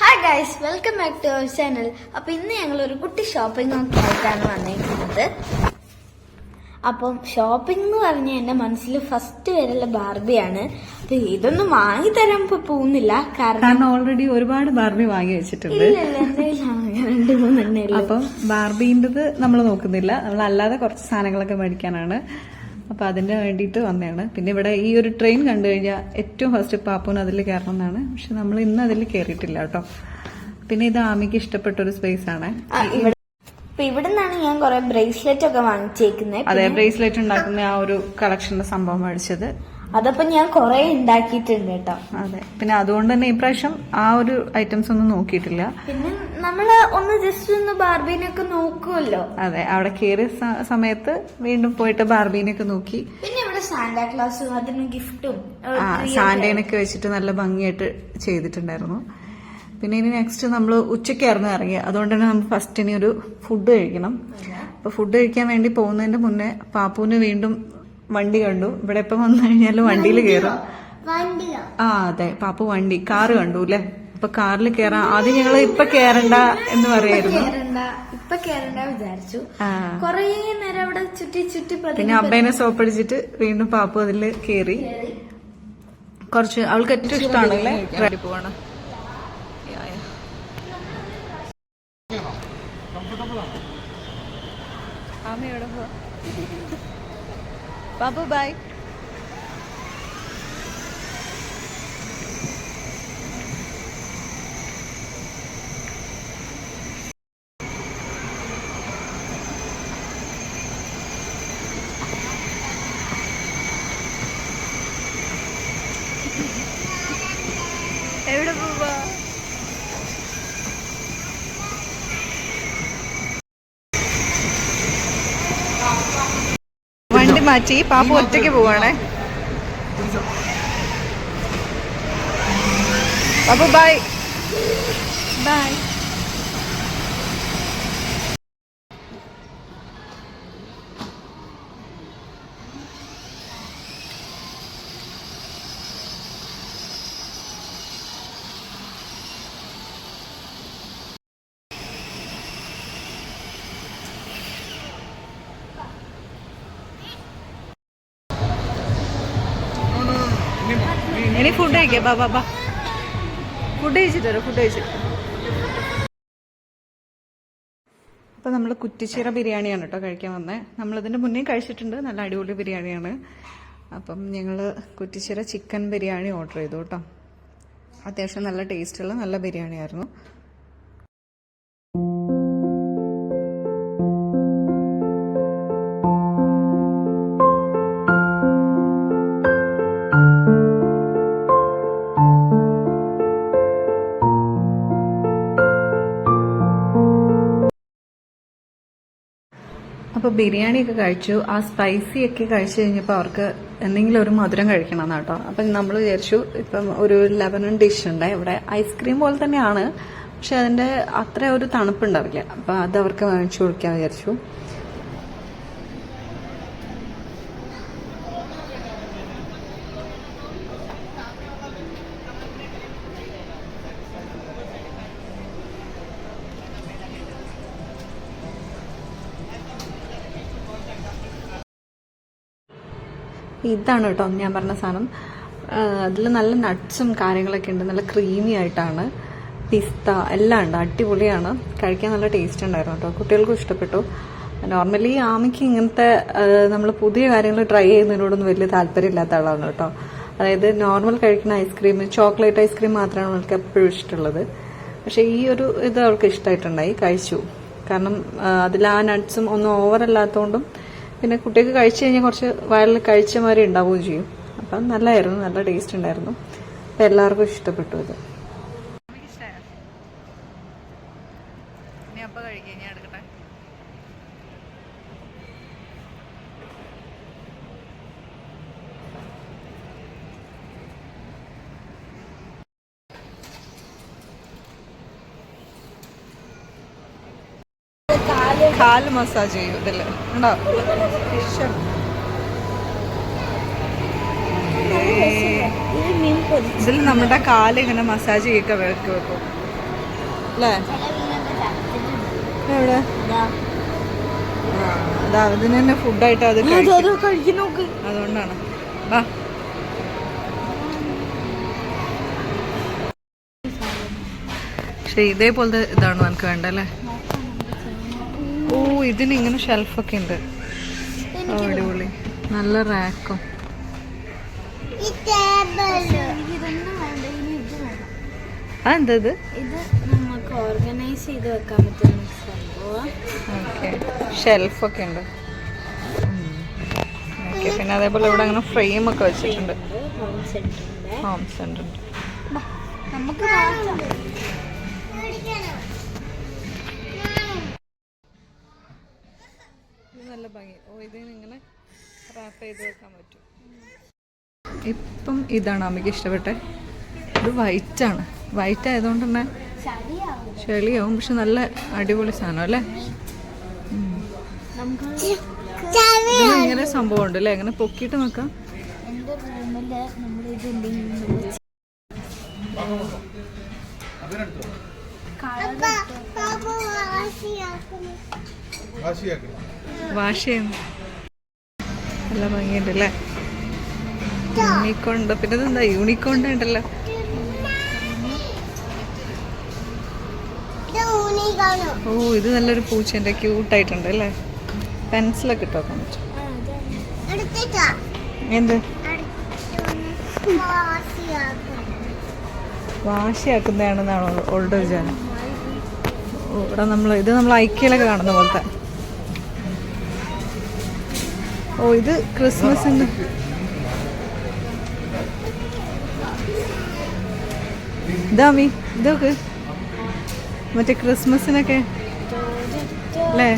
Hi guys, welcome back to our channel. അപ്പൊ ഇന്ന് ഞങ്ങൾ ഒരു കുട്ടി ഷോപ്പിംഗ് ഒക്കെ ആയിട്ടാണ് വന്നിരിക്കുന്നത്. അപ്പം ഷോപ്പിംഗ് എന്ന് പറഞ്ഞാൽ എന്റെ മനസ്സിൽ ഫസ്റ്റ് വരല്ല ബാർബിയാണ്. അപ്പൊ ഇതൊന്നും വാങ്ങി തരാൻ പോകുന്നില്ല, കാരണം ഓൾറെഡി ഒരുപാട് ബാർബി വാങ്ങി വെച്ചിട്ടുണ്ട്. രണ്ട് മൂന്നെണ്ണേ. അപ്പം ബാർബിൻ്റെത് നമ്മൾ നോക്കുന്നില്ല, നമ്മൾ അല്ലാതെ കുറച്ച് സാധനങ്ങളൊക്കെ മേടിക്കാനാണ്. അപ്പൊ അതിന് വേണ്ടിയിട്ട് വന്നതാണ്. പിന്നെ ഇവിടെ ഈ ഒരു ട്രെയിൻ കണ്ടു കഴിഞ്ഞാൽ ഏറ്റവും ഫസ്റ്റ് പാപ്പൂന് അതിൽ കയറണം എന്നാണ്. പക്ഷെ നമ്മൾ ഇന്ന് അതിൽ കയറിയിട്ടില്ല കേട്ടോ. പിന്നെ ഇത് ആമിക്ക് ഇഷ്ടപ്പെട്ട ഒരു സ്പേസ് ആണ്. ഇവിടെ നിന്നാണ് ഞാൻ കുറെ ബ്രേസ്ലെറ്റ് ഒക്കെ വാങ്ങിച്ചേക്കുന്നത്. അതെ, ബ്രേസ്ലെറ്റ് ഉണ്ടാക്കുന്ന ആ ഒരു കളക്ഷന്റെ സംഭവം മേടിച്ചത്. അതപ്പോ ഞാൻ കുറെ ഉണ്ടാക്കിയിട്ടുണ്ട് കേട്ടോ. അതെ, പിന്നെ അതുകൊണ്ട് തന്നെ ഇപ്രാവശ്യം ആ ഒരു ഐറ്റംസ് ഒന്നും നോക്കിയിട്ടില്ല. പിന്നെ നമ്മള് ഒന്ന് ജസ്റ്റ് ഒന്ന് ബാർബീനൊക്കെ നോക്കുമല്ലോ. അതെ, അവിടെ കയറിയ സമയത്ത് വീണ്ടും പോയിട്ട് ബാർബീനൊക്കെ നോക്കി. പിന്നെ ഇവിടെ സാന്റാക്ലാസും അതിന് ഗിഫ്റ്റും സാന്റേനൊക്കെ വെച്ചിട്ട് നല്ല ഭംഗിയായിട്ട് ചെയ്തിട്ടുണ്ടായിരുന്നു. പിന്നെ ഇനി നെക്സ്റ്റ് നമ്മൾ ഉച്ചയ്ക്കായിരുന്നു ഇറങ്ങി. അതുകൊണ്ട് തന്നെ നമ്മൾ ഫസ്റ്റ് ഇനി ഒരു ഫുഡ് കഴിക്കണം. അപ്പൊ ഫുഡ് കഴിക്കാൻ വേണ്ടി പോകുന്നതിന്റെ മുന്നേ പാപ്പുവിന് വീണ്ടും വണ്ടി കണ്ടു. ഇവിടെ ഇപ്പൊ വന്നു കഴിഞ്ഞാല് വണ്ടിയിൽ കയറും. അതെ, പാപ്പു കാറ് കണ്ടു അല്ലെ. അപ്പൊ കാറിൽ കയറാം. ആദ്യം ഞങ്ങള് ഇപ്പൊ കേറണ്ട എന്ന് പറയായിരുന്നു. ഇപ്പൊ കേറണ്ട വിചാരിച്ചു. കൊറേ നേരം അവിടെ ചുറ്റി പിന്നെ അബ്ബേനെ സോപ്പടിച്ചിട്ട് വീണ്ടും പാപ്പു അതില് കേറി. കുറച്ച് അവൾക്ക് ഏറ്റവും ഇഷ്ടമാണല്ലേ റെഡി പോവാണ്. അമ്മയോടെ പോ പാപ്പു, ബൈ. എവിടെ പോവാ? വണ്ടി മാറ്റി പാപ്പു ഒറ്റയ്ക്ക് പോവാണേ. Pappu bye bye. ഇനി ഫുഡ് കഴിക്കാം. ബാ ഫുഡ് കഴിച്ചിട്ട് വരാം. അപ്പൊ നമ്മള് കുറ്റിച്ചിറ ബിരിയാണിയാണ് കേട്ടോ കഴിക്കാൻ വന്നത്. നമ്മളിതിന്റെ മുന്നേ കഴിച്ചിട്ടുണ്ട്, നല്ല അടിപൊളി ബിരിയാണിയാണ്. അപ്പം ഞങ്ങള് കുറ്റിച്ചിറ ചിക്കൻ ബിരിയാണി ഓർഡർ ചെയ്തു കേട്ടോ. അത്യാവശ്യം നല്ല ടേസ്റ്റുള്ള നല്ല ബിരിയാണി ആയിരുന്നു. അപ്പോൾ ബിരിയാണിയൊക്കെ കഴിച്ചു. ആ സ്പൈസി ഒക്കെ കഴിച്ചു കഴിഞ്ഞപ്പോൾ അവർക്ക് എന്തെങ്കിലും ഒരു മധുരം കഴിക്കണം കേട്ടോ. അപ്പം നമ്മൾ വിചാരിച്ചു, ഇപ്പം ഒരു ലെബനൻ ഡിഷ് ഉണ്ട് ഇവിടെ, ഐസ്ക്രീം പോലെ തന്നെയാണ്, പക്ഷെ അതിന്റെ അത്ര ഒരു തണുപ്പുണ്ടാവില്ല. അപ്പം അത് അവർക്ക് വാങ്ങിച്ചു കൊടുക്കാൻ വിചാരിച്ചു. ഇതാണ് കേട്ടോ ഞാൻ പറഞ്ഞ സാധനം. അതിൽ നല്ല നട്ട്സും കാര്യങ്ങളൊക്കെ ഉണ്ട്, നല്ല ക്രീമി ആയിട്ടാണ്. പിസ്ത എല്ലാം ഉണ്ട്, അടിപൊളിയാണ്. കഴിക്കാൻ നല്ല ടേസ്റ്റ് ഉണ്ടായിരുന്നു കേട്ടോ. കുട്ടികൾക്കും ഇഷ്ടപ്പെട്ടു. നോർമലി ആമിക്ക് ഇങ്ങനത്തെ നമ്മൾ പുതിയ കാര്യങ്ങൾ ട്രൈ ചെയ്യുന്നതിനോടൊന്നും വലിയ താല്പര്യമില്ലാത്ത ആളാണ് കേട്ടോ. അതായത് നോർമൽ കഴിക്കുന്ന ഐസ്ക്രീം, ചോക്ലേറ്റ് ഐസ്ക്രീം മാത്രമാണ് അവൾക്ക് എപ്പോഴും ഇഷ്ടമുള്ളത്. പക്ഷെ ഈ ഒരു ഇത് അവൾക്ക് ഇഷ്ടമായിട്ടുണ്ടായി, കഴിച്ചു. കാരണം അതിൽ ആ നട്ട്സും ഒന്നും ഓവറല്ലാത്തതുകൊണ്ടും പിന്നെ കുട്ടികൾക്ക് കഴിച്ചു കഴിഞ്ഞാൽ കുറച്ച് വയറിൽ കഴിച്ച മാതിരി ഉണ്ടാവുകയും ചെയ്യും. അപ്പം നല്ലതായിരുന്നു, നല്ല ടേസ്റ്റ് ഉണ്ടായിരുന്നു. അപ്പം എല്ലാവർക്കും ഇഷ്ടപ്പെട്ടു ഇത്. കാല് മസാജ് ചെയ്യും ഇതില് ഉണ്ടോ? ഇതിൽ നമ്മുടെ കാല് ഇങ്ങനെ മസാജ് ചെയ്യൊക്കെ വെക്കും. അല്ലേ? എവിടെ? അതിന് തന്നെ ഫുഡായിട്ട് അത് കഴിക്കും നോക്ക്. അതുകൊണ്ടാണ്. വാ. പക്ഷെ ഇതേപോലത്തെ ഇതാണ് നമുക്ക് വേണ്ടല്ലേ? ഓ, ഇതിന് ഇങ്ങനെ ഷെൽഫൊക്കെ ഉണ്ട്. അടിപൊളി. നല്ല റാക്കും. അതെന്താ ഇത്? നമുക്ക് ഓർഗനൈസ് ചെയ്ത് വെക്കാൻ പറ്റുന്ന സംഭവം. ഓക്കെ, ഷെൽഫൊക്കെ ഉണ്ട്. ഓക്കെ, പിന്നെ അതേപോലെ ഇവിടെ അങ്ങനെ ഫ്രെയിം ഒക്കെ വെച്ചിട്ടുണ്ട്. ഹോം സെന്റർ ഉണ്ട്. നമുക്ക് നല്ല ഭംഗി. ഓ, ഇതിന് ഇങ്ങനെ റാപ്പ് ചെയ്ത് വെക്കാൻ പറ്റും. ഇപ്പം ഇതാണ് അമ്മയ്ക്ക് ഇഷ്ടപ്പെട്ടെ. ഇത് വൈറ്റാണ്. വൈറ്റ് ആയതുകൊണ്ട് തന്നെ ചെളിയാവും, പക്ഷെ നല്ല അടിപൊളി സാധനം അല്ലേ? ഇതിന് ഇങ്ങനെ സംഭവം ഉണ്ട് അല്ലേ? ഇങ്ങനെ പൊക്കിയിട്ട് നോക്കാം. വാഷ് ചെയ്യുന്നു. നല്ല ഭംഗിയുണ്ട് അല്ലേ? യൂണിക്കോൺ ഉണ്ട്. പിന്നെ ഇതെന്താ യൂണിക്കോൺ ഉണ്ടല്ലോ. ഓ, ഇത് നല്ലൊരു പൂച്ചേന്റെ ക്യൂട്ടായിട്ടുണ്ട് അല്ലേ? പെൻസിലൊക്കെ ഇട്ട് വെക്കാൻ പറ്റും. എന്ത് വാശിയാക്കുന്നതാണെന്നാണോ ഓൾഡ് വിചാരം? ഇവിടെ ഇത് നമ്മൾ ഐക്യയിലൊക്കെ കാണുന്ന പോലത്തെ. ഓ, ഇത് ക്രിസ്മസിന്റെ. ഇതാമി ഇതൊക്കെ മറ്റേ ക്രിസ്മസിനൊക്കെ അല്ലേ?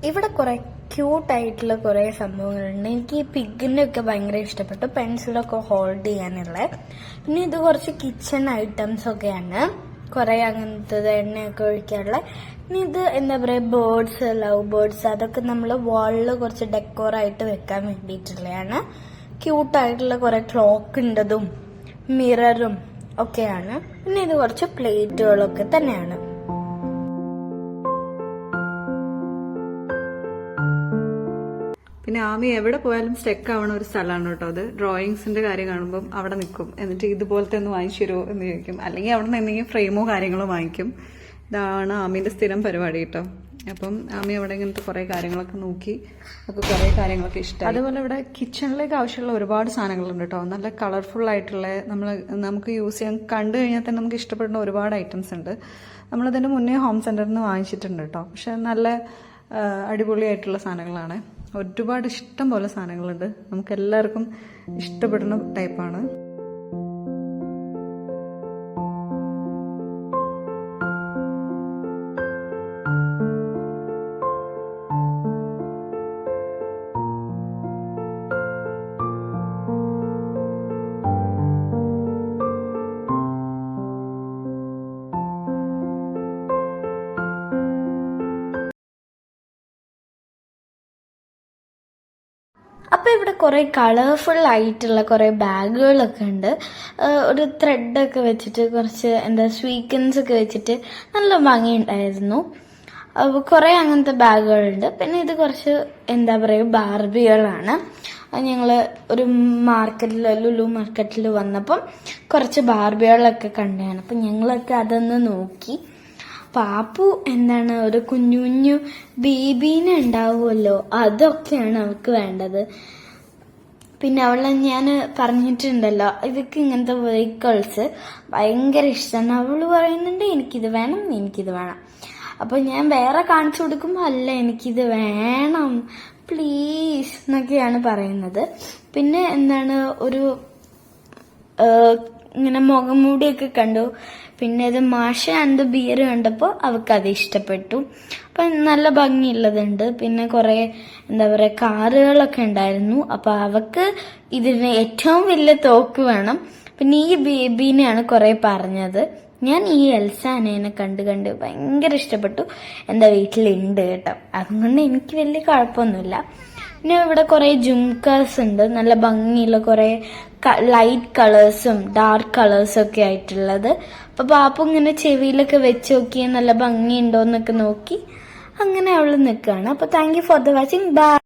ഇവിടെ കുറെ ക്യൂട്ടായിട്ടുള്ള കുറെ സംഭവങ്ങളുണ്ട്. എനിക്ക് ഈ പിഗിന്റെ ഒക്കെ ഭയങ്കര ഇഷ്ടപ്പെട്ടു. പെൻസിലൊക്കെ ഹോൾഡ് ചെയ്യാനുള്ള. പിന്നെ ഇത് കുറച്ച് കിച്ചൺ ഐറ്റംസ് ഒക്കെയാണ്. കുറെ അങ്ങനത്തെ എണ്ണയൊക്കെ ഒഴിക്കാനുള്ള. പിന്നെ ഇത് എന്താ പറയാ, ബേർഡ്സ്, ലവ് ബേർഡ്സ്, അതൊക്കെ നമ്മൾ വാളിൽ കുറച്ച് ഡെക്കോറായിട്ട് വെക്കാൻ വേണ്ടിയിട്ടുള്ളതാണ്. ക്യൂട്ടായിട്ടുള്ള കുറെ ക്ലോക്ക് ഉണ്ടതും മിററും ഒക്കെയാണ്. പിന്നെ ഇത് കുറച്ച് പ്ലേറ്റുകളൊക്കെ തന്നെയാണ്. പിന്നെ ആമി എവിടെ പോയാലും സ്റ്റെക്ക് ആവണ ഒരു സ്ഥലമാണ് കേട്ടോ അത്. ഡ്രോയിങ്സിന്റെ കാര്യം കാണുമ്പോൾ അവിടെ നിൽക്കും. എന്നിട്ട് ഇതുപോലത്തെ ഒന്ന് വാങ്ങിച്ചു തരുമോ എന്ന് ചോദിക്കും. അല്ലെങ്കിൽ അവിടെ നിന്ന് എന്തെങ്കിലും ഫ്രെയിമോ കാര്യങ്ങളോ വാങ്ങിക്കും. ഇതാണ് ആമിന്റെ സ്ഥിരം പരിപാടി കേട്ടോ. അപ്പം ആമി അവിടെ ഇങ്ങനത്തെ കുറെ കാര്യങ്ങളൊക്കെ നോക്കി ഒക്കെ കുറെ കാര്യങ്ങളൊക്കെ ഇഷ്ടം. അതുപോലെ ഇവിടെ കിച്ചണിലേക്ക് ആവശ്യമുള്ള ഒരുപാട് സാധനങ്ങളുണ്ട് കേട്ടോ. നല്ല കളർഫുൾ ആയിട്ടുള്ള നമുക്ക് യൂസ് ചെയ്യാൻ കണ്ടു കഴിഞ്ഞാൽ തന്നെ നമുക്ക് ഇഷ്ടപ്പെടുന്ന ഒരുപാട് ഐറ്റംസ് ഉണ്ട്. നമ്മളതിന് മുന്നേ ഹോം സെന്ററിൽ നിന്ന് വാങ്ങിച്ചിട്ടുണ്ട് കേട്ടോ. പക്ഷെ നല്ല അടിപൊളിയായിട്ടുള്ള സാധനങ്ങളാണ്. ഒരുപാട് ഇഷ്ടം പോലെ സാധനങ്ങളുണ്ട്. നമുക്ക് എല്ലാവർക്കും ഇഷ്ടപ്പെടുന്ന ടൈപ്പാണ്. അപ്പൊ ഇവിടെ കുറെ കളർഫുൾ ആയിട്ടുള്ള കുറെ ബാഗുകളൊക്കെ ഉണ്ട്. ഒരു ത്രെഡൊക്കെ വെച്ചിട്ട് കുറച്ച് സ്വീക്കൻസ് ഒക്കെ വെച്ചിട്ട് നല്ല ഭംഗിയുണ്ടായിരുന്നു. കുറെ അങ്ങനത്തെ ബാഗുകളുണ്ട്. പിന്നെ ഇത് കുറച്ച് ബാർബികളാണ്. ഞങ്ങള് ഒരു ലുലു മാർക്കറ്റിൽ വന്നപ്പം കുറച്ച് ബാർബികളൊക്കെ കണ്ടാണ്. അപ്പൊ ഞങ്ങളൊക്കെ അതൊന്ന് നോക്കി. പാപ്പു ഒരു കുഞ്ഞു കുഞ്ഞു ബേബീനെ ഉണ്ടാവുമല്ലോ, അതൊക്കെയാണ് അവൾക്ക് വേണ്ടത്. പിന്നെ അവളെ ഞാൻ പറഞ്ഞിട്ടുണ്ടല്ലോ, ഇവർക്ക് ഇങ്ങനത്തെ വെഹിക്കിൾസ് ഭയങ്കര ഇഷ്ടമാണ്. അവള് പറയുന്നുണ്ട് എനിക്കിത് വേണം, എനിക്കിത് വേണം. അപ്പൊ ഞാൻ വേറെ കാണിച്ചു കൊടുക്കുമ്പോൾ അല്ല എനിക്കിത് വേണം പ്ലീസ് എന്നൊക്കെയാണ് പറയുന്നത്. പിന്നെ ഒരു ഇങ്ങനെ മുഖംമൂടിയൊക്കെ കണ്ടു. പിന്നെ ഇത് മാഷ ആൻഡ് ബിയർ കണ്ടപ്പോൾ അവൾക്ക് അത് ഇഷ്ടപ്പെട്ടു. അപ്പൊ നല്ല ഭംഗിയുള്ളതുണ്ട്. പിന്നെ കുറെ കാറുകളൊക്കെ ഉണ്ടായിരുന്നു. അപ്പൊ അവക്ക് ഇതിന് ഏറ്റവും വലിയ തോക്ക് വേണം. പിന്നെ ഈ ബേബീനെയാണ് കുറെ പറഞ്ഞത്. ഞാൻ ഈ എൽസാനേനെ കണ്ട് ഭയങ്കര ഇഷ്ടപ്പെട്ടു. വീട്ടിലുണ്ട് കേട്ടോ. അതുകൊണ്ട് എനിക്ക് വലിയ കുഴപ്പമൊന്നുമില്ല. പിന്നെ ഇവിടെ കുറെ ജുംകാസ് ഉണ്ട്, നല്ല ഭംഗിയുള്ള കുറെ ലൈറ്റ് കളേഴ്സും ഡാർക്ക് കളേഴ്സും ഒക്കെ ആയിട്ടുള്ളത്. അപ്പൊ പാപ്പു ഇങ്ങനെ ചെവിയിലൊക്കെ വെച്ച് നോക്കി നല്ല ഭംഗിയുണ്ടോന്നൊക്കെ നോക്കി അങ്ങനെ അവള് നിൽക്കുകയാണ്. അപ്പൊ thank you for the watching. By.